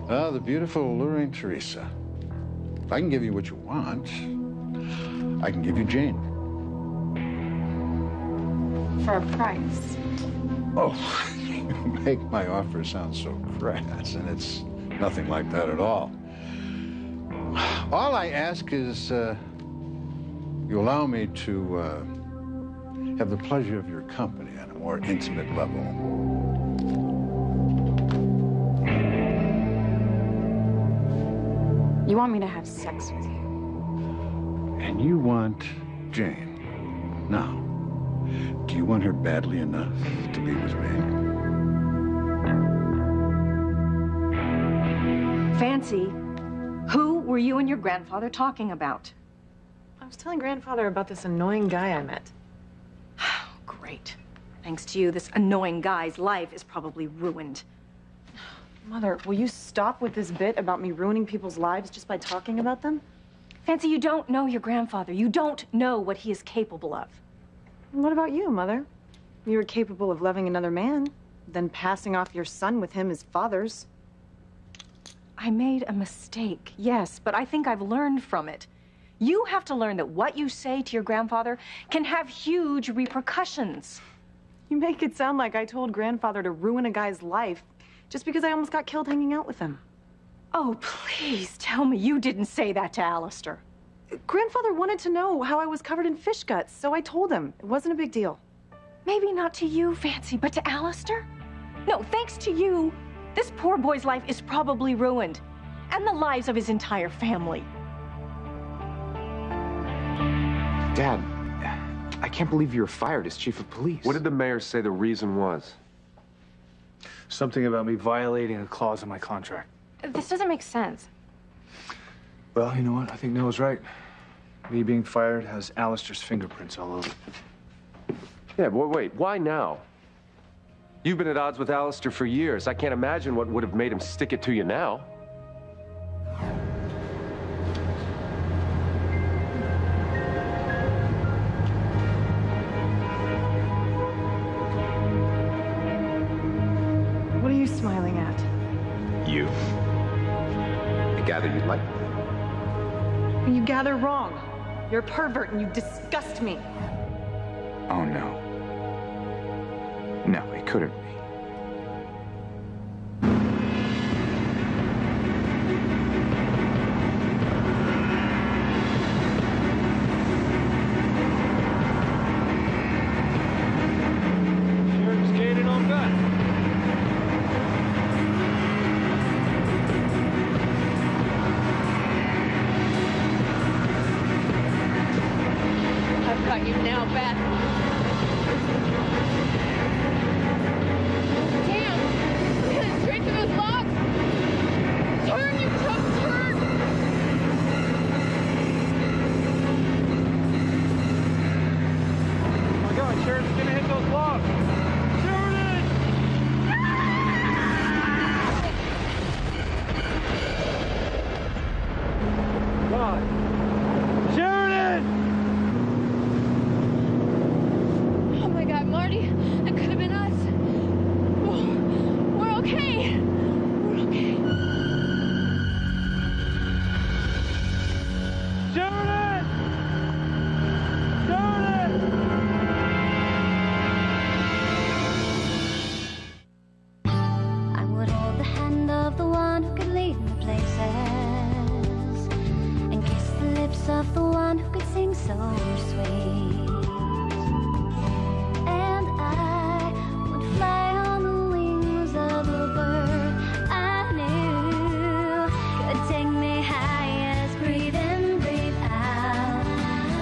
Ah, the beautiful, alluring Teresa. If I can give you what you want, I can give you Jane. For a price. Oh, you make my offer sound so crass, and it's nothing like that at all. All I ask is you allow me to have the pleasure of your company on a more intimate level. You want me to have sex with you? And you want Jane. Now, do you want her badly enough to be with me? Fancy, who were you and your grandfather talking about? I was telling Grandfather about this annoying guy I met. Great. Thanks to you, this annoying guy's life is probably ruined. Mother, will you stop with this bit about me ruining people's lives just by talking about them? Fancy, you don't know your grandfather. You don't know what he is capable of. What about you, Mother? You were capable of loving another man, then passing off your son with him as father's. I made a mistake, yes, but I think I've learned from it. You have to learn that what you say to your grandfather can have huge repercussions. You make it sound like I told Grandfather to ruin a guy's life just because I almost got killed hanging out with him. Oh, please tell me you didn't say that to Alistair. Grandfather wanted to know how I was covered in fish guts, so I told him. It wasn't a big deal. Maybe not to you, Fancy, but to Alistair? No, thanks to you, this poor boy's life is probably ruined, and the lives of his entire family. Dad, I can't believe you were fired as chief of police. What did the mayor say the reason was? Something about me violating a clause in my contract. This doesn't make sense. Well, you know what? I think Noah's right. Me being fired has Alistair's fingerprints all over it. Yeah, but wait, why now? You've been at odds with Alistair for years. I can't imagine what would have made him stick it to you now. What are you smiling at? You. I gather you like me. You gather wrong. You're a pervert and you disgust me. Oh, no. No, it couldn't be. I've got you now, Beth. Damn! We're headed straight to those logs! Turn, you drunk turd! Oh my God, Sheriff's gonna hit those logs. Sheridan! God. Sheridan! Oh my God, Marty, that could have been us. We're okay. We're okay. Sheridan! Sheridan! I would hold the hand of the one who could lead me places, and kiss the lips of the one who could sing so sweet. And I would fly on the wings of a bird I knew could take me high as breathe in, breathe out.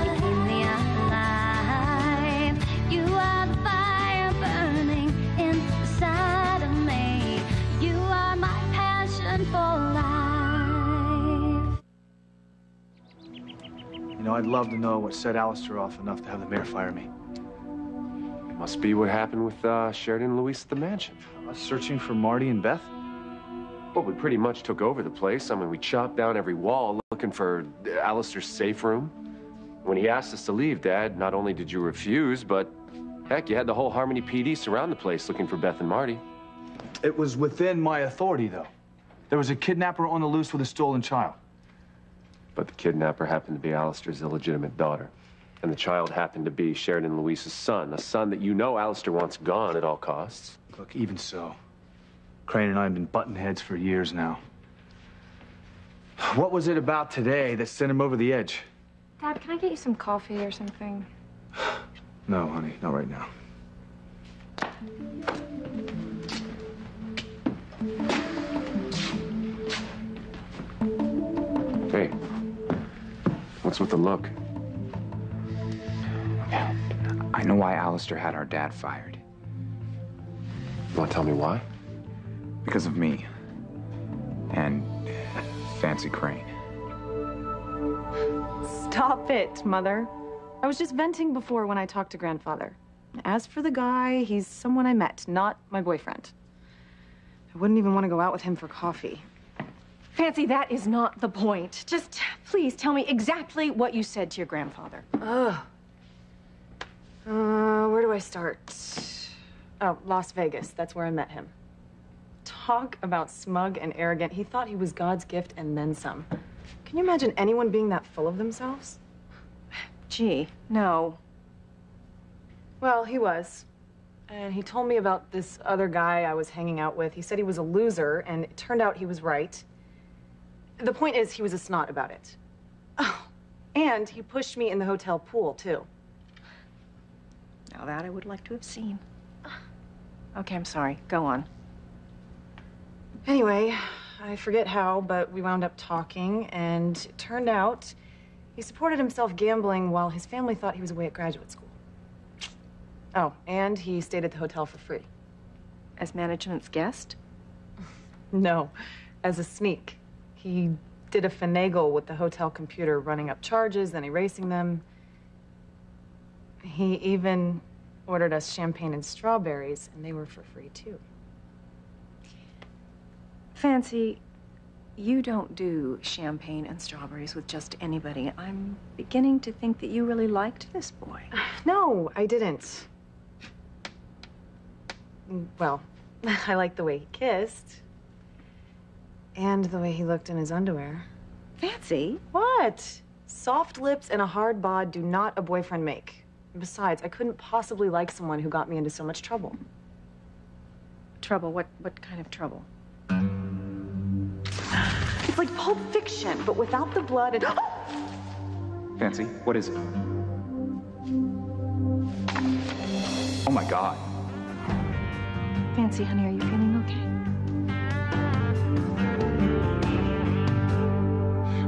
You keep me alive. You are the fire burning inside of me. You are my passion for life. You know, I'd love to know what set Alistair off enough to have the mayor fire me. Must be what happened with Sheridan and Luis at the mansion. Us searching for Marty and Beth? Well, we pretty much took over the place. I mean, we chopped down every wall looking for Alistair's safe room. When he asked us to leave, Dad, not only did you refuse, but heck, you had the whole Harmony PD surround the place looking for Beth and Marty. It was within my authority, though. There was a kidnapper on the loose with a stolen child. But the kidnapper happened to be Alistair's illegitimate daughter. And the child happened to be Sheridan Luis's son, a son that you know Alistair wants gone at all costs. Look, even so, Crane and I have been button heads for years now. What was it about today that sent him over the edge? Dad, can I get you some coffee or something? No, honey, not right now. Hey, what's with the look? I know why Alistair had our dad fired. You want to tell me why? Because of me. And Fancy Crane. Stop it, Mother. I was just venting before when I talked to Grandfather. As for the guy, he's someone I met, not my boyfriend. I wouldn't even want to go out with him for coffee. Fancy, that is not the point. Just please tell me exactly what you said to your grandfather. Where do I start? Oh, Las Vegas. That's where I met him. Talk about smug and arrogant. He thought he was God's gift and then some. Can you imagine anyone being that full of themselves? Gee, no. Well, he was. And he told me about this other guy I was hanging out with. He said he was a loser, and it turned out he was right. The point is, he was a snot about it. Oh, and he pushed me in the hotel pool, too. Now that I would like to have seen. Okay, I'm sorry. Go on. Anyway, I forget how, but we wound up talking, and it turned out he supported himself gambling while his family thought he was away at graduate school. Oh, and he stayed at the hotel for free. As management's guest? No, as a sneak. He did a finagle with the hotel computer, running up charges, then erasing them. He even ordered us champagne and strawberries, and they were for free, too. Fancy, you don't do champagne and strawberries with just anybody. I'm beginning to think that you really liked this boy. No, I didn't. Well, I liked the way he kissed. And the way he looked in his underwear. Fancy? What? Soft lips and a hard bod do not a boyfriend make. Besides, I couldn't possibly like someone who got me into so much trouble. Trouble? What kind of trouble? It's like Pulp Fiction, but without the blood and... Fancy, what is it? Oh my God. Fancy, honey, are you feeling okay?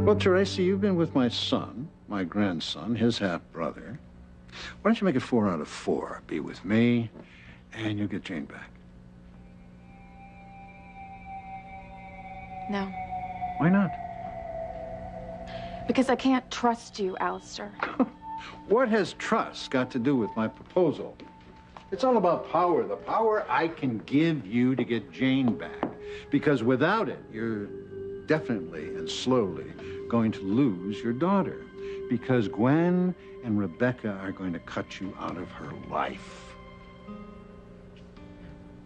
Well, Teresa, you've been with my son, my grandson, his half-brother. Why don't you make it 4 out of 4? Be with me, and you'll get Jane back. No. Why not? Because I can't trust you, Alistair. What has trust got to do with my proposal? It's all about power, the power I can give you to get Jane back. Because without it, you're definitely and slowly going to lose your daughter. Because Gwen and Rebecca are going to cut you out of her life.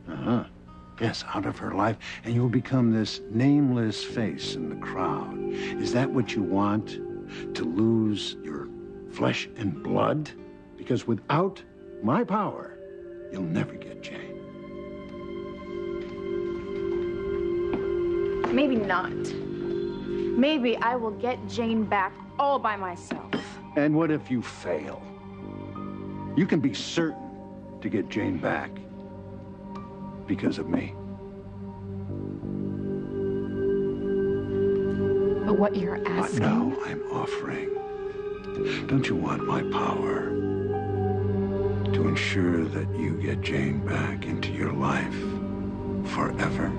Uh-huh. Yes, out of her life, and you'll become this nameless face in the crowd. Is that what you want? To lose your flesh and blood? Because without my power, you'll never get Jane. Maybe not. Maybe I will get Jane back all by myself. And what if you fail? You can be certain to get Jane back because of me. But what you're asking... No, I'm offering. Don't you want my power to ensure that you get Jane back into your life forever?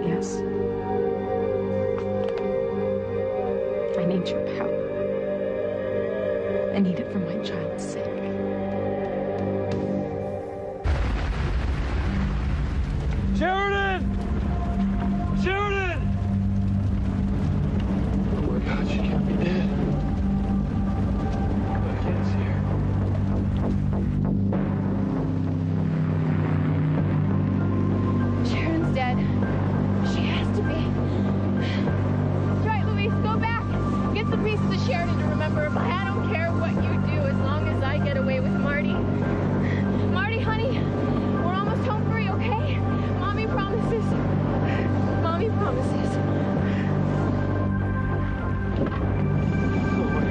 Yes. I need your power. I need it for my child's sake. Sheridan! Sheridan! Oh my God, she can't be dead. I can't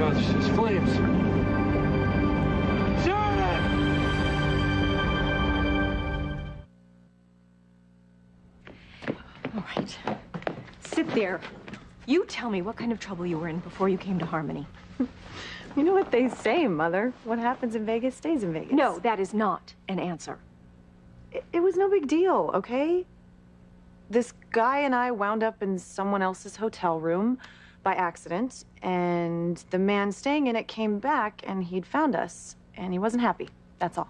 God, there's flames. All right. Sit there. You tell me what kind of trouble you were in before you came to Harmony. You know what they say, Mother. What happens in Vegas stays in Vegas. No, that is not an answer. It was no big deal, okay? This guy and I wound up in someone else's hotel room by accident, and the man staying in it came back and he'd found us, and he wasn't happy. That's all.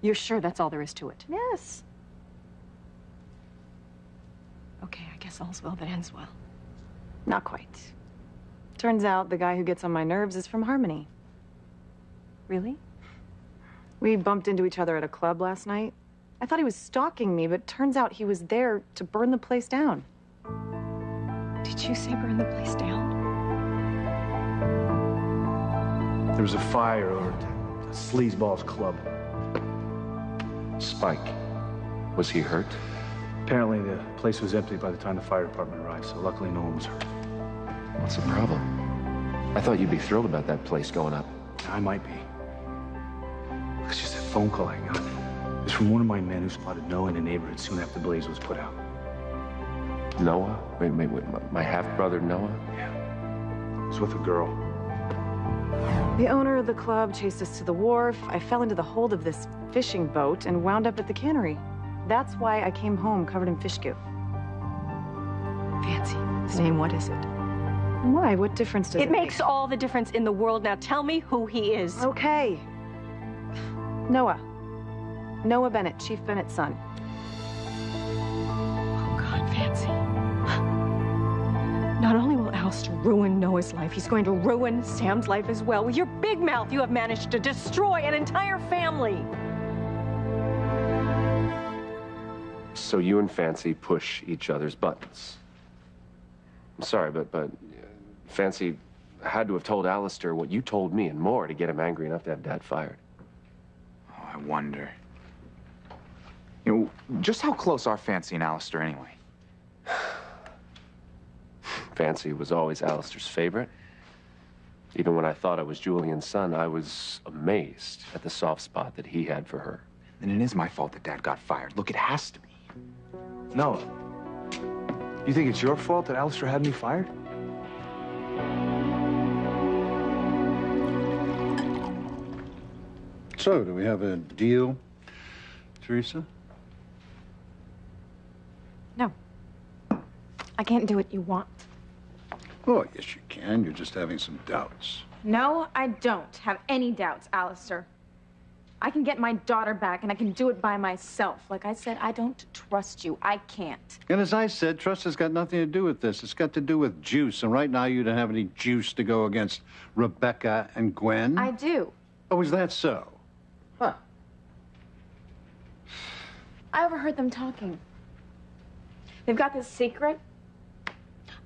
You're sure that's all there is to it? Yes. Okay, I guess all's well that ends well. Not quite. Turns out the guy who gets on my nerves is from Harmony. Really? We bumped into each other at a club last night. I thought he was stalking me, but turns out he was there to burn the place down. Did you say burn the place down? There was a fire over at the Sleazeball's club. Spike, was he hurt? Apparently, the place was empty by the time the fire department arrived, so luckily no one was hurt. What's the problem? I thought you'd be thrilled about that place going up. I might be. It's just a phone call I got. It was from one of my men who spotted Noah in the neighborhood soon after the blaze was put out. Noah? Wait, my half-brother Noah? Yeah. He was with a girl. The owner of the club chased us to the wharf. I fell into the hold of this fishing boat and wound up at the cannery. That's why I came home covered in fish goo. Fancy. His name, what is it? Why? What difference does it make? It makes all the difference in the world. Now tell me who he is. Okay. Noah. Noah Bennett, Chief Bennett's son. Oh, God, Fancy. Not only will Alistair ruin Noah's life, he's going to ruin Sam's life as well. With your big mouth, you have managed to destroy an entire family. So you and Fancy push each other's buttons. I'm sorry, but Fancy had to have told Alistair what you told me and more to get him angry enough to have Dad fired. Oh, I wonder. You know, just how close are Fancy and Alistair anyway? Fancy was always Alistair's favorite. Even when I thought I was Julian's son, I was amazed at the soft spot that he had for her. Then it is my fault that Dad got fired. Look, it has to be. Noah, you think it's your fault that Alistair had me fired? So, do we have a deal, Teresa? No. I can't do what you want. Oh, yes, you can. You're just having some doubts. No, I don't have any doubts, Alistair. I can get my daughter back, and I can do it by myself. Like I said, I don't trust you. I can't. And as I said, trust has got nothing to do with this. It's got to do with juice. And right now, you don't have any juice to go against Rebecca and Gwen. I do. Oh, is that so? Huh. I overheard them talking. They've got this secret.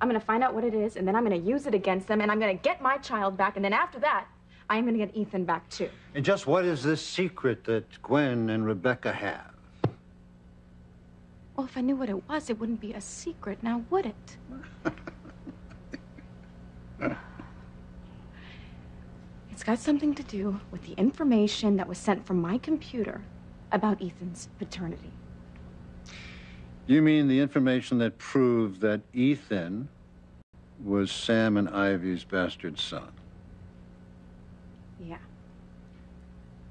I'm gonna find out what it is, and then I'm gonna use it against them, and I'm gonna get my child back, and then after that, I'm gonna get Ethan back, too. And just what is this secret that Gwen and Rebecca have? Well, if I knew what it was, it wouldn't be a secret, now would it? It's got something to do with the information that was sent from my computer about Ethan's paternity. You mean the information that proved that Ethan was Sam and Ivy's bastard son? Yeah.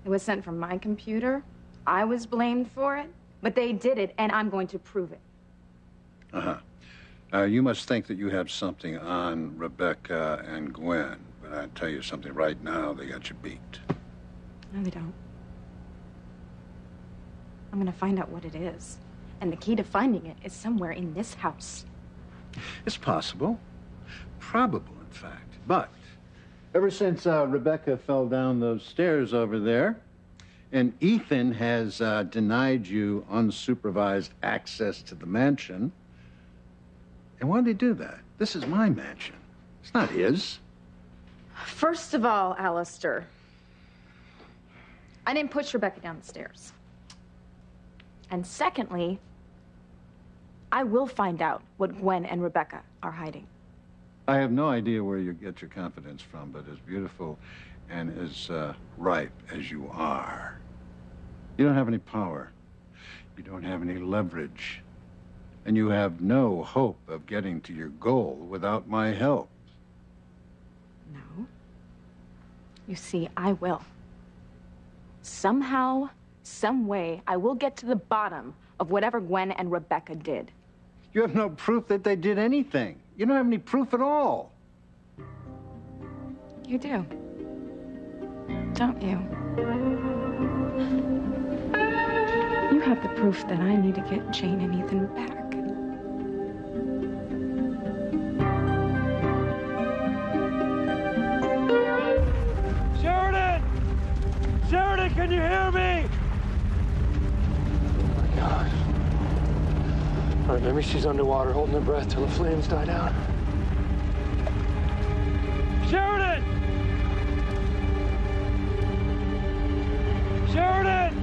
It was sent from my computer. I was blamed for it, but they did it, and I'm going to prove it. Uh-huh. You must think that you have something on Rebecca and Gwen, but I tell you something right now, they got you beat. No, they don't. I'm gonna find out what it is. And the key to finding it is somewhere in this house. It's possible. Probable, in fact. But ever since Rebecca fell down those stairs over there, and Ethan has denied you unsupervised access to the mansion, and why did he do that? This is my mansion. It's not his. First of all, Alistair, I didn't push Rebecca down the stairs. And secondly, I will find out what Gwen and Rebecca are hiding. I have no idea where you get your confidence from, but as beautiful and as ripe as you are, you don't have any power. You don't have any leverage. And you have no hope of getting to your goal without my help. No. You see, I will. Somehow, some way, I will get to the bottom of whatever Gwen and Rebecca did. You have no proof that they did anything. You don't have any proof at all. You do. Don't you? You have the proof that I need to get Jane and Ethan back. Sheridan! Sheridan, can you hear me? Oh my God. All right, maybe she's underwater, holding her breath till the flames die down. Sheridan! Sheridan!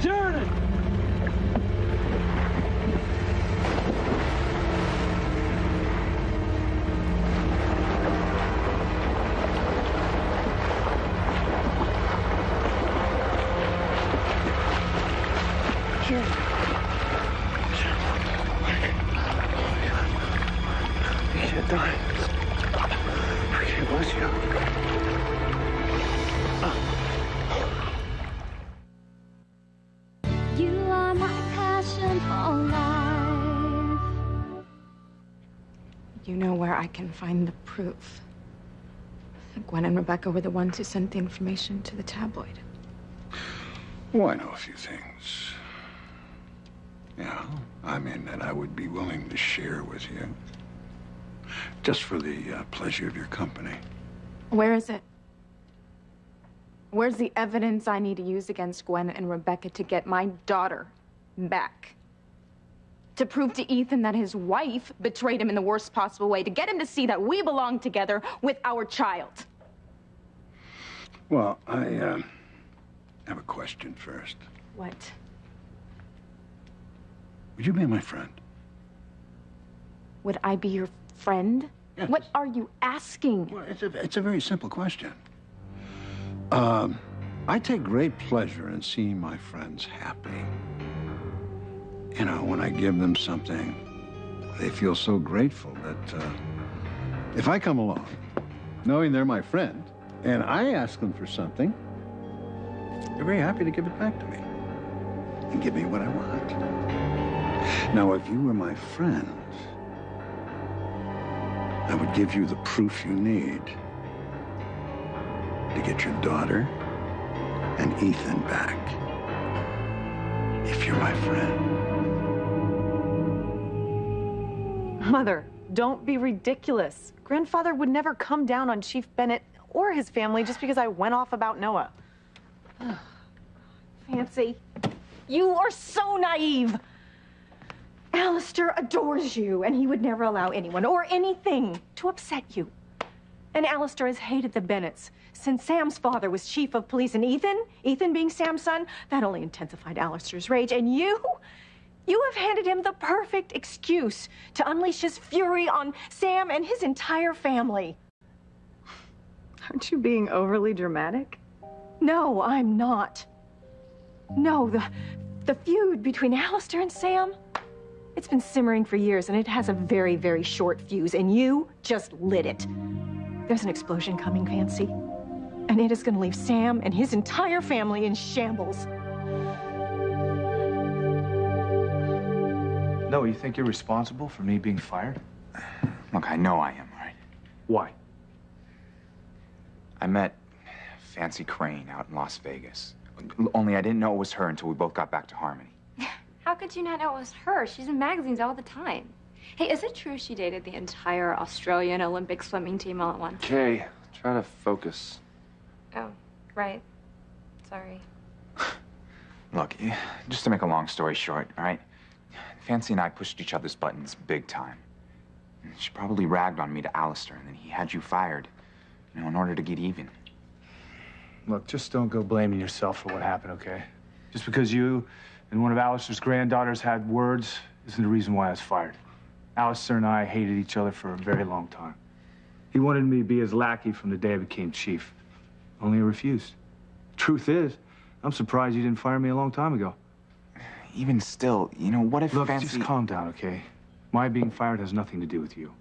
Sheridan! You are my passion for life. You know where I can find the proof. Gwen and Rebecca were the ones who sent the information to the tabloid. Oh, I know a few things. Yeah, I mean, that I would be willing to share with you. Just for the pleasure of your company. Where is it? Where's the evidence I need to use against Gwen and Rebecca to get my daughter back? To prove to Ethan that his wife betrayed him in the worst possible way, to get him to see that we belong together with our child. Well, I have a question first. What? Would you be my friend? Would I be your friend? Yes. What are you asking? Well, it's a very simple question. I take great pleasure in seeing my friends happy. You know, when I give them something, they feel so grateful that if I come along, knowing they're my friend, and I ask them for something, they're very happy to give it back to me and give me what I want. Now, if you were my friend, I would give you the proof you need to get your daughter and Ethan back. If you're my friend. Mother, don't be ridiculous. Grandfather would never come down on Chief Bennett or his family just because I went off about Noah. Fancy, you are so naive. Alistair adores you, and he would never allow anyone or anything to upset you. And Alistair has hated the Bennetts since Sam's father was chief of police. And Ethan being Sam's son, that only intensified Alistair's rage. And you have handed him the perfect excuse to unleash his fury on Sam and his entire family. Aren't you being overly dramatic? No, I'm not. No, the feud between Alistair and Sam, it's been simmering for years, and it has a very, very short fuse, and you just lit it. There's an explosion coming, Fancy, and it is going to leave Sam and his entire family in shambles. No, you think you're responsible for me being fired? Look, I know I am, all right? Why? I met Fancy Crane out in Las Vegas. Only I didn't know it was her until we both got back to Harmony. How could you not know it was her? She's in magazines all the time. Hey, is it true she dated the entire Australian Olympic swimming team all at once? Okay, try to focus. Oh, right. Sorry. Look, just to make a long story short, all right? Fancy and I pushed each other's buttons big time. She probably ragged on me to Alistair, and then he had you fired, you know, in order to get even. Look, just don't go blaming yourself for what happened, okay? Just because you and one of Alistair's granddaughters had words isn't the reason why I was fired. Alistair and I hated each other for a very long time. He wanted me to be his lackey from the day I became chief. Only I refused. Truth is, I'm surprised you didn't fire me a long time ago. Even still, you know, what if Look, Fancy... just calm down, okay? My being fired has nothing to do with you.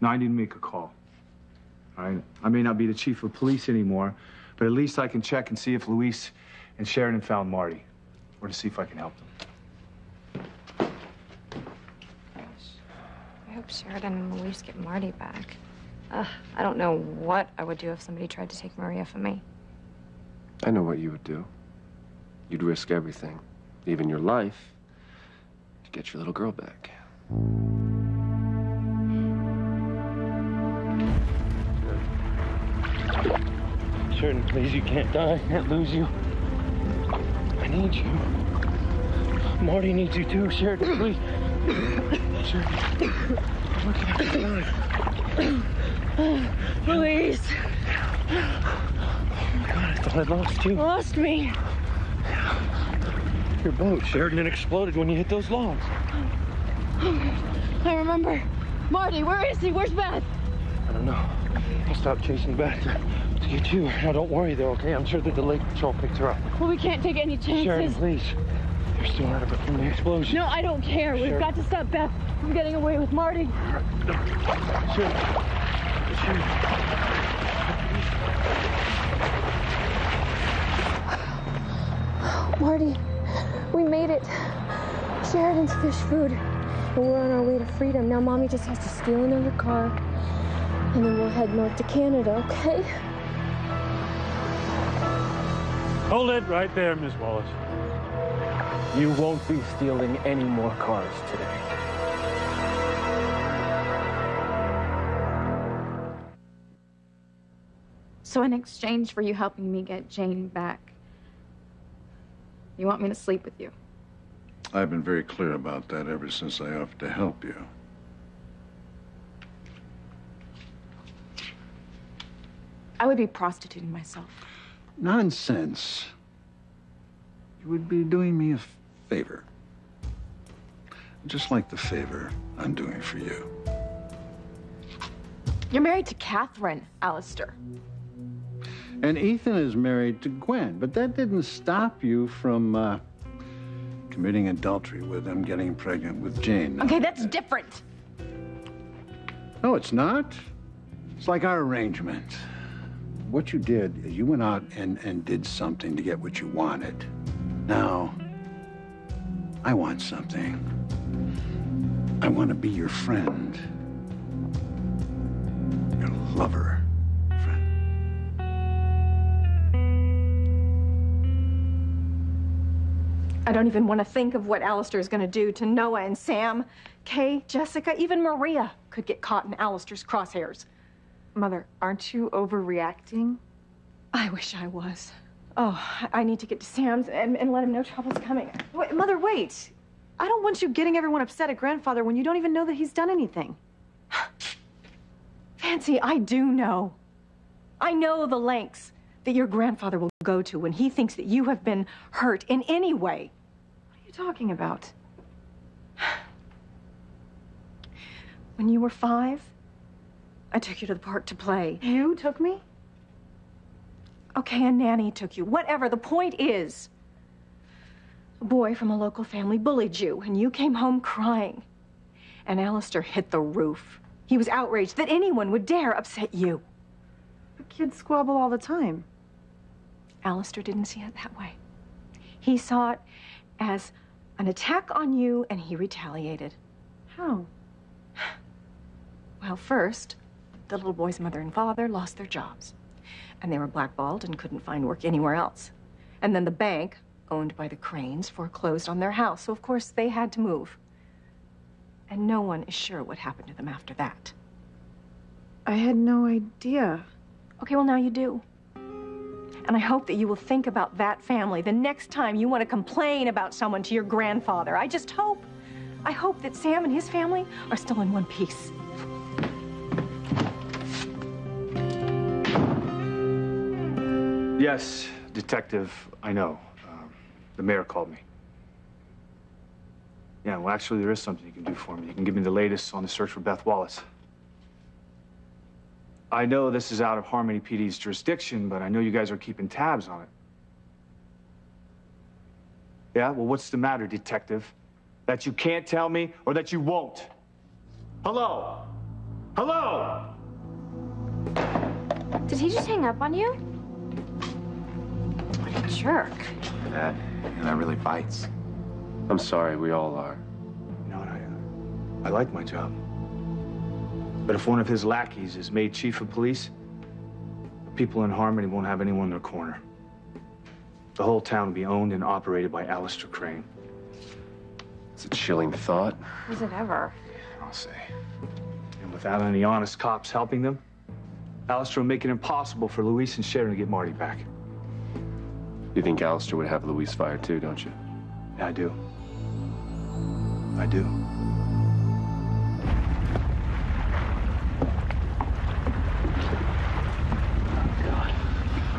Now, I need to make a call. All right? I may not be the chief of police anymore, but at least I can check and see if Luis and Sheridan found Marty, or to see if I can help them. I hope Sheridan and Luis get Marty back. I don't know what I would do if somebody tried to take Maria from me. I know what you would do. You'd risk everything, even your life, to get your little girl back. Sheridan, please, you can't die. I can't lose you. I need you. Marty needs you too, Sheridan, please. Sheridan, I'm looking at the time. Please. Oh my God, I thought I'd lost you. Lost me. Your boat, Sheridan, it exploded when you hit those logs. I remember. Marty, where is he? Where's Beth? I don't know. I'll stop chasing back to get you. Now, don't worry, though, okay? I'm sure that the lake patrol picked her up. Well, we can't take any chances. Sheridan, please. You're still out of it from the explosion. No, I don't care. We've got to stop Beth from getting away with Marty. Sheridan. Marty, we made it. Sheridan's fish food. And we're on our way to freedom. Now Mommy just has to steal another car. And then we'll head north to Canada, okay? Hold it right there, Miss Wallace. You won't be stealing any more cars today. So in exchange for you helping me get Jane back, you want me to sleep with you? I've been very clear about that ever since I offered to help you. I would be prostituting myself. Nonsense. You would be doing me a favor. Just like the favor I'm doing for you. You're married to Catherine, Alistair. And Ethan is married to Gwen, but that didn't stop you from committing adultery with him, getting pregnant with Jane. Okay, that's different. No, it's not. It's like our arrangement. What you did is you went out and did something to get what you wanted. Now, I want something. I want to be your friend. Your lover. I don't even want to think of what Alistair is going to do to Noah and Sam. Kay, Jessica, even Maria could get caught in Alistair's crosshairs. Mother, aren't you overreacting? I wish I was. Oh, I need to get to Sam's and let him know trouble's coming. Wait, Mother, wait. I don't want you getting everyone upset at Grandfather when you don't even know that he's done anything. Fancy, I do know. I know the lengths that your grandfather will go to when he thinks that you have been hurt in any way. What are you talking about? When you were 5, I took you to the park to play. You took me? Okay, a nanny took you. Whatever, the point is, a boy from a local family bullied you, and you came home crying. And Alistair hit the roof. He was outraged that anyone would dare upset you. But kids squabble all the time. Alistair didn't see it that way. He saw it as an attack on you, and he retaliated. How? Well, first, the little boy's mother and father lost their jobs, and they were blackballed and couldn't find work anywhere else. And then the bank, owned by the Cranes, foreclosed on their house, so of course they had to move. And no one is sure what happened to them after that. I had no idea. Okay, well, now you do. And I hope that you will think about that family the next time you want to complain about someone to your grandfather. I hope that Sam and his family are still in one piece. Yes, Detective, I know. The mayor called me. Yeah, well, actually, there is something you can do for me. You can give me the latest on the search for Beth Wallace. I know this is out of Harmony PD's jurisdiction, but I know you guys are keeping tabs on it. Yeah? Well, what's the matter, detective? That you can't tell me or that you won't? Hello? Hello? Did he just hang up on you? What a jerk. That really bites. I'm sorry, we all are. You know what, I like my job. But if one of his lackeys is made chief of police, the people in Harmony won't have anyone in their corner. The whole town will be owned and operated by Alistair Crane. It's a chilling thought. Was it ever? I'll say. And without any honest cops helping them, Alistair will make it impossible for Luis and Sharon to get Marty back. You think Alistair would have Luis fired too, don't you? Yeah, I do. I do.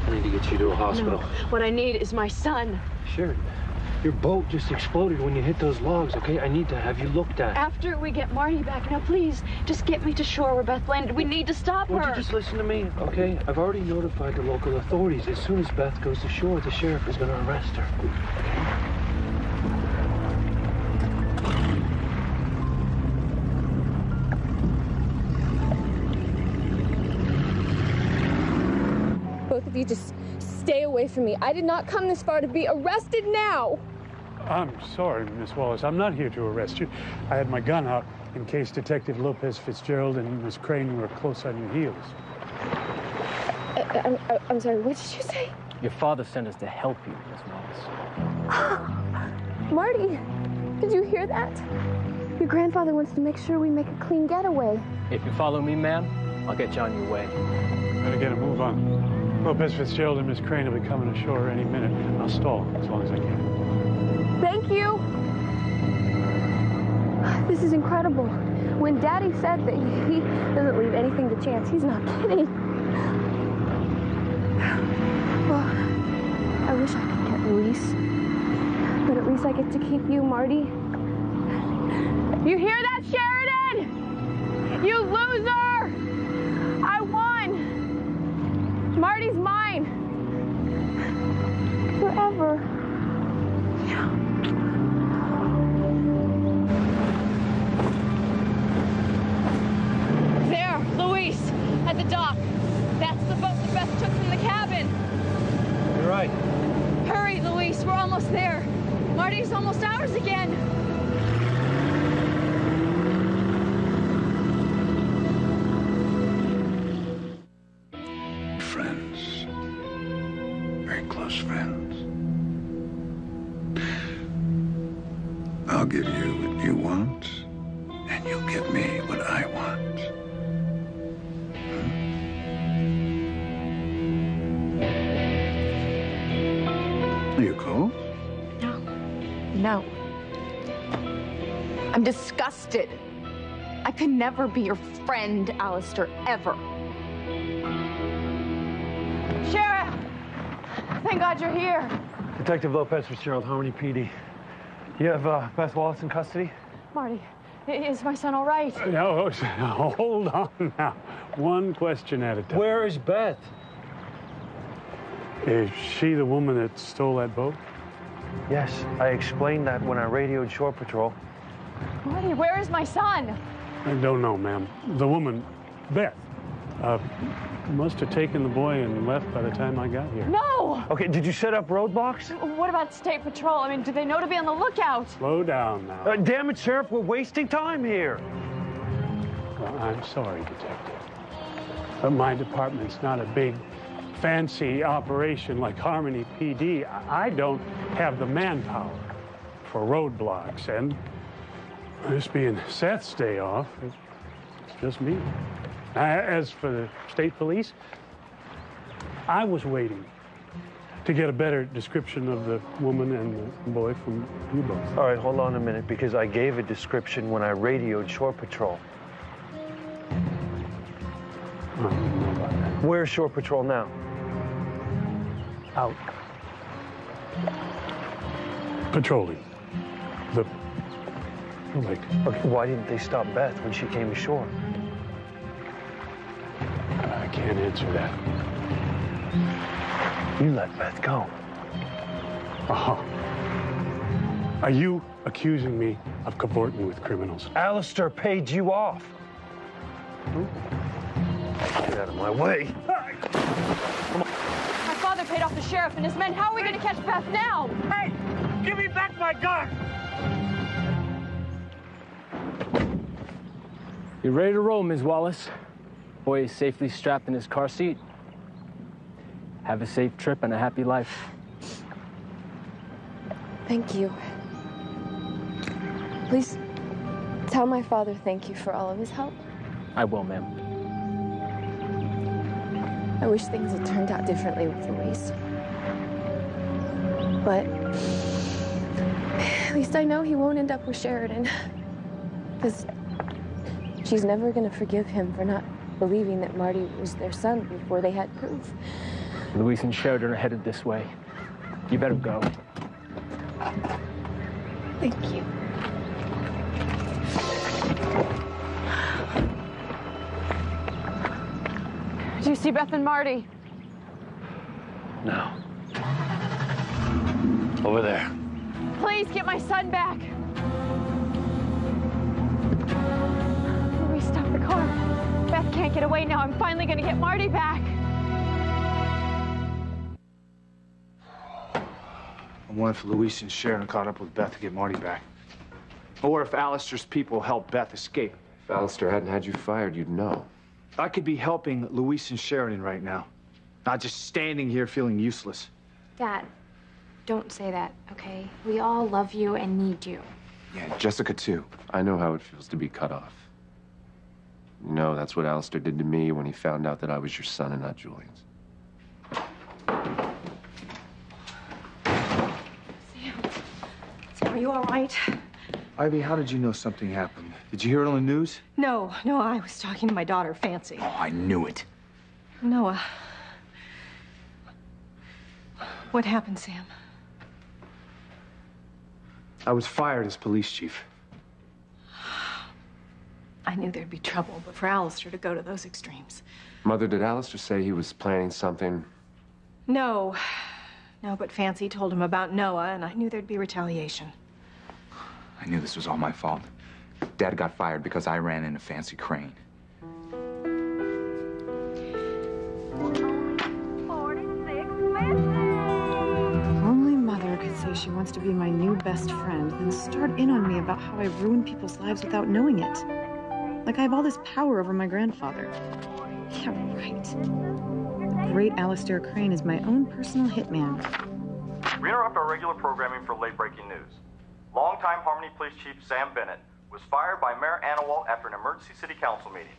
I need to get you to a hospital. No. What I need is my son. Sharon, your boat just exploded when you hit those logs, okay? I need to have you looked at. After we get Marty back, now please, just get me to shore where Beth landed. We need to stop her. Won't you just listen to me, okay? I've already notified the local authorities. As soon as Beth goes to shore, the sheriff is going to arrest her. Both of you just stay away from me. I did not come this far to be arrested now. I'm sorry, Miss Wallace. I'm not here to arrest you. I had my gun out in case Detective Lopez Fitzgerald and Miss Crane were close on your heels. I'm sorry, what did you say? Your father sent us to help you, Miss Wallace. Marty, did you hear that? Your grandfather wants to make sure we make a clean getaway. If you follow me, ma'am, I'll get you on your way. Better get a move on. Lopez Fitzgerald and Miss Crane will be coming ashore any minute. I'll stall as long as I can. Thank you. This is incredible. When Daddy said that he doesn't leave anything to chance, he's not kidding. Well, I wish I could get Luis, but at least I get to keep you, Marty. You hear that, Sheridan? You loser! I won! Marty's mine! Forever. There, Luis, at the dock. That's the boat that Beth took from the cabin. You're right. Hurry, Luis, we're almost there. Marty's almost ours again. Friends. Very close friends. I'll give you what you want, and you'll give me what I want. Are you cold? No. I'm disgusted. I could never be your friend, Alistair, ever. Sheriff! Thank God you're here. Detective Lopez Fitzgerald, Harmony PD. You have Beth Wallace in custody? Marty, is my son all right? No, hold on now. One question at a time. Where is Beth? Is she the woman that stole that boat? Yes, I explained that when I radioed Shore Patrol. Marty, where is my son? I don't know, ma'am. The woman, Beth, must have taken the boy and left by the time I got here. No! Okay, did you set up roadblocks? What about State Patrol? I mean, do they know to be on the lookout? Slow down now. Damn it, Sheriff, we're wasting time here. Well, I'm sorry, Detective. But my department's not a big, fancy operation like Harmony PD. I don't have the manpower for roadblocks, and this being Seth's day off, it's just me. As for the state police, I was waiting to get a better description of the woman and the boy from you both. All right, hold on a minute, because I gave a description when I radioed Shore Patrol. I don't know about that. Where's Shore Patrol now? Out. Patrolling. The Like, why didn't they stop Beth when she came ashore? I can't answer that. You let Beth go. Uh-huh. Are you accusing me of cavorting with criminals? Alistair paid you off. Get out of my way. My father paid off the sheriff and his men. How are we going to catch Beth now? Hey, give me back my gun! You ready to roll, Ms. Wallace? Boy is safely strapped in his car seat. Have a safe trip and a happy life. Thank you. Please tell my father thank you for all of his help. I will, ma'am. I wish things had turned out differently with Louise. But at least I know he won't end up with Sheridan. Because she's never going to forgive him for not believing that Marty was their son before they had proof. Louise and Sheridan are headed this way. You better go. Thank you. Do you see Beth and Marty? No. Over there. Please get my son back. Louise, stop the car. Beth can't get away now. I'm finally going to get Marty back. I wonder if Louise and Sheridan caught up with Beth to get Marty back. Or if Alistair's people helped Beth escape. If Alistair hadn't had you fired, you'd know. I could be helping Louise and Sheridan right now, not just standing here feeling useless. Dad, don't say that, okay? We all love you and need you. Yeah, Jessica too. I know how it feels to be cut off. You know, that's what Alistair did to me when he found out that I was your son and not Julian's. Sam, are you all right? Ivy, how did you know something happened? Did you hear it on the news? No, I was talking to my daughter, Fancy. Oh, I knew it. Noah. What happened, Sam? I was fired as police chief. I knew there'd be trouble, but for Alistair to go to those extremes. Mother, did Alistair say he was planning something? No, but Fancy told him about Noah, and I knew there'd be retaliation. I knew this was all my fault. Dad got fired because I ran in a fancy crane. Only Mother could say she wants to be my new best friend, then start in on me about how I've ruined people's lives without knowing it. Like I have all this power over my grandfather. Yeah, right. The great Alistair Crane is my own personal hitman. We interrupt our regular programming for late-breaking news. Longtime Harmony Police Chief Sam Bennett was fired by Mayor Annawalt after an emergency city council meeting.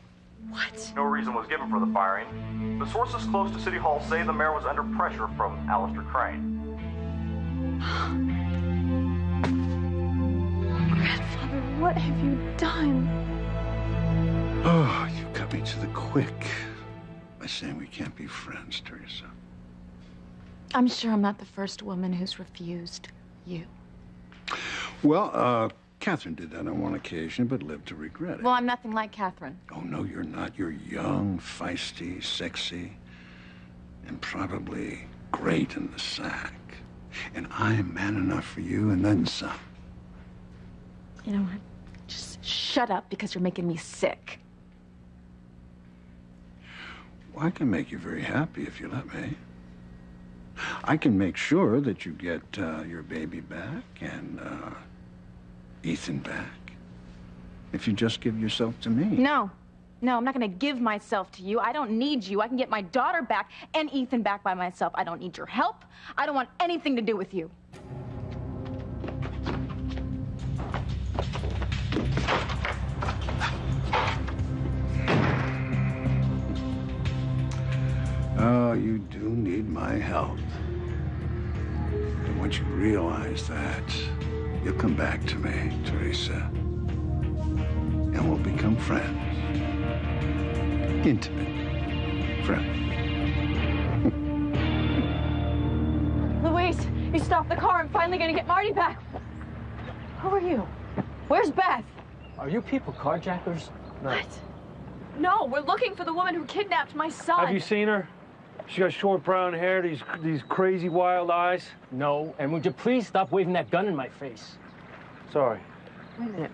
What? No reason was given for the firing, but sources close to City Hall say the mayor was under pressure from Alistair Crane. Grandfather, what have you done? Oh, you cut me to the quick by saying we can't be friends, Teresa. I'm sure I'm not the first woman who's refused you. Well, Catherine did that on one occasion, but lived to regret it. Well, I'm nothing like Catherine. Oh, no, you're not. You're young, feisty, sexy, and probably great in the sack. And I'm man enough for you, and then some. You know what? Just shut up because you're making me sick. Well, I can make you very happy if you let me. I can make sure that you get your baby back and Ethan back. If you just give yourself to me. No, I'm not going to give myself to you. I don't need you. I can get my daughter back and Ethan back by myself. I don't need your help. I don't want anything to do with you. Oh, you do need my help. And once you realize that, you'll come back to me, Teresa. And we'll become friends. Intimate friends. Louise, you stopped the car. I'm finally going to get Marty back. Who are you? Where's Beth? Are you people carjackers? No. What? No, we're looking for the woman who kidnapped my son. Have you seen her? She got short brown hair, these crazy wild eyes. No, and would you please stop waving that gun in my face? Sorry. Wait a minute.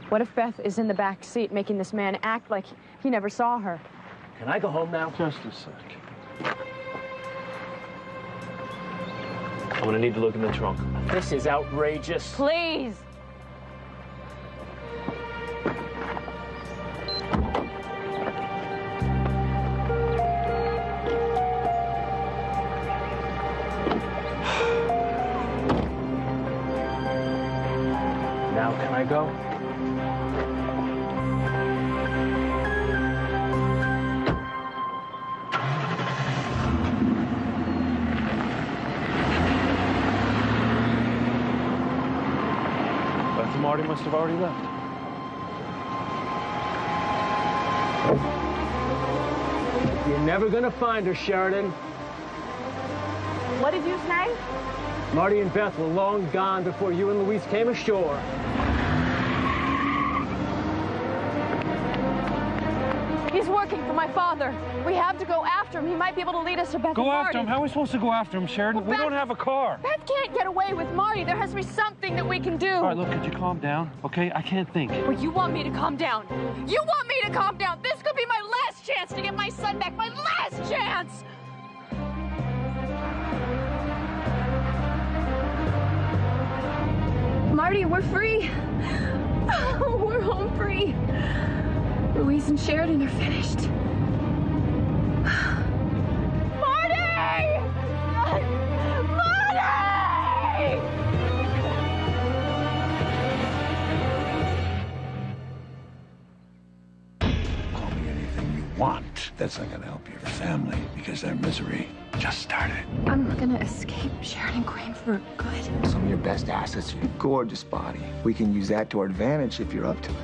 What if Beth is in the back seat making this man act like he never saw her? Can I go home now? Just a sec. I'm gonna need to look in the trunk. This is outrageous. Please! Now can I go? Beth and Marty must have already left. You're never gonna find her, Sheridan. What did you say? Marty and Beth were long gone before you and Luis came ashore. He's working for my father. We have to go after him. He might be able to lead us to Beth and Go Marty. after him? How are we supposed to go after him, Sheridan? Well, We Beth- don't have a car. Beth can't get away with Marty. There has to be something that we can do. All right, look, could you calm down? Okay, I can't think. Well, you want me to calm down. You want me to calm down. This could be my last chance to get my son back. My last chance! Marty, we're free. We're home free. Louise and Sheridan are finished. Marty! Marty! Call me anything you want. That's not gonna help your family because their misery just started. I'm gonna escape Sheridan Crane for good. Some of your best assets are your gorgeous body. We can use that to our advantage if you're up to it.